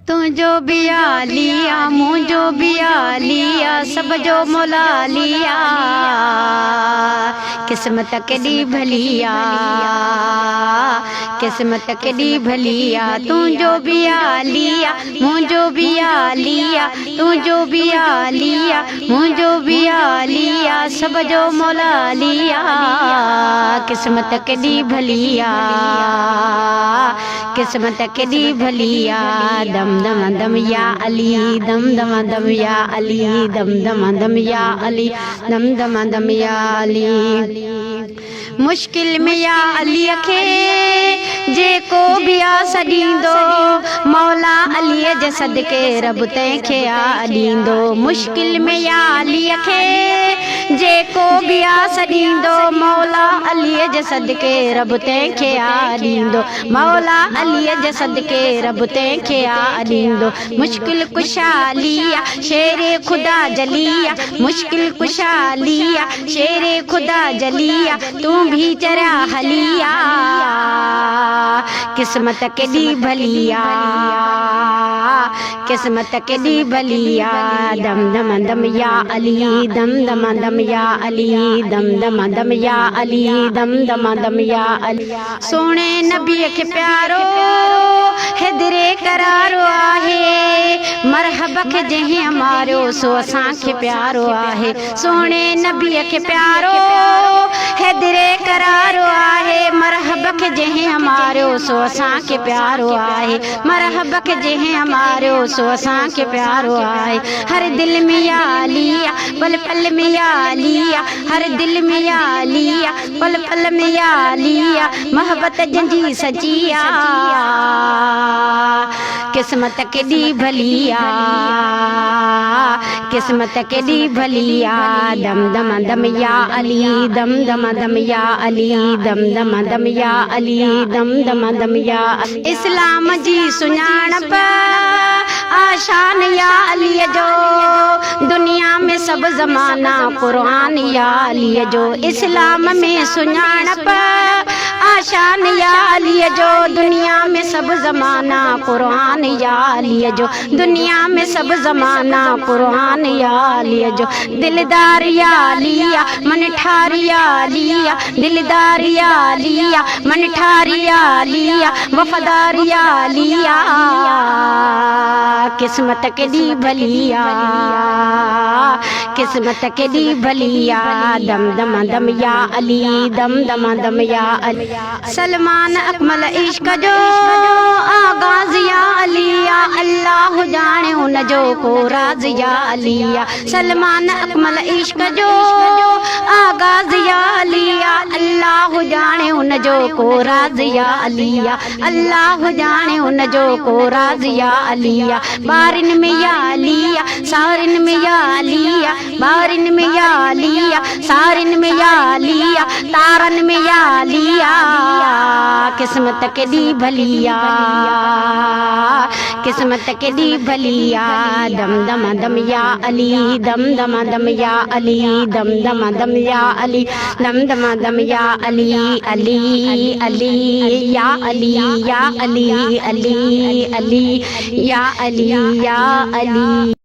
तुझो बिया लिया मुझो बिया लिया सब जो मौला लिया किस्मत केडी भलिया किस्मत केडी भलिया तुझो बिया लिया मुझो बिया लिया तुझो बिया लिया मुझो बिया लिया सब जो मौला लिया किस्मत केडी भलिया किस्मत केडी भलिया दम दम दम या अली दम दम दम या अली दम दम दम या अली दम दम दम या अली मुश्किल में या अली खे जेको बिया सॾींदो मौला अलीअ जे सदके रब तंहिंखे आ ॾींदो मुश्किल में या अली खे जेको बिया सॾींदो मौला अलीअ जे सदके रब तंहिंखे आ ॾींदो मौला अलीअ जे सदके रब तंहिंखे आ ॾींदो मुश्किल कुशा लिया शेरे खुदा जलिया मुश्किल कुशा लिया शेरे खुदा जलिया तू भी चरा हलिया किस्मत केडी भलिया किस्मत केडी भलिया दम दम दम या अली दम दम दम या अली दम दम दम या अली दम दम दम या अली सोने नबी के प्यारो हेदरे करारो आहे मरहब के जहे मारो सो असा के प्यारो आहे सोने नबी के प्यारो हेदरे करारो आहे मरहब के जहे हमारो सो असा के प्यारो आहे मरहब के जहे हमारो सो असा के प्यारो आहे हर दिल में या लिया पल पल में या लिया हर दिल में या लिया पल पल में या लिया मोहब्बत जंजी सजिया किस्मत केडी भलिया किस्मत केडी भलिया दम दम दम या अली दम दम दम या अली दम दम दम या अली दम दम दम या इस्लाम जी सुञाणप आशान या अली जो दुनिया में सब ज़माना कुरान या अली जो इस्लाम में सुञाणप आशान या अली जो दुनिया में सब ज़माना कुरान या अली जो दुनिया में सब ज़माना कुरान या अली जो दिलदार या लिया मन ठारिया लिया दिलदार या लिया मन ठारिया लिया वफादार या लिया किस्मत केडी भलिया किस्मत केडी भलिया दम दम दम या अली दम दम दम या अली सलमान अकमल इश्क जो आगाज या अलिया अल्लाह जाने उन जो को राज या अलिया सलमान अकमल इश्क जो आगाज या अलिया अल्लाह जाने उन जो को राज या अलिया अल्लाह जाने उन जो को राज या अलिया बारिन में या लिया सारिन में या लिया बारिन में या लिया सारिन में या लिया तारन में या लिया किस्मत केडी भलिया किस्मत केडी भलिया दम दम दम या अली दम दम दम या अली दम दम दम या अली दम दम दम या अली अली अली या अली या अली अली अली या अली या अली।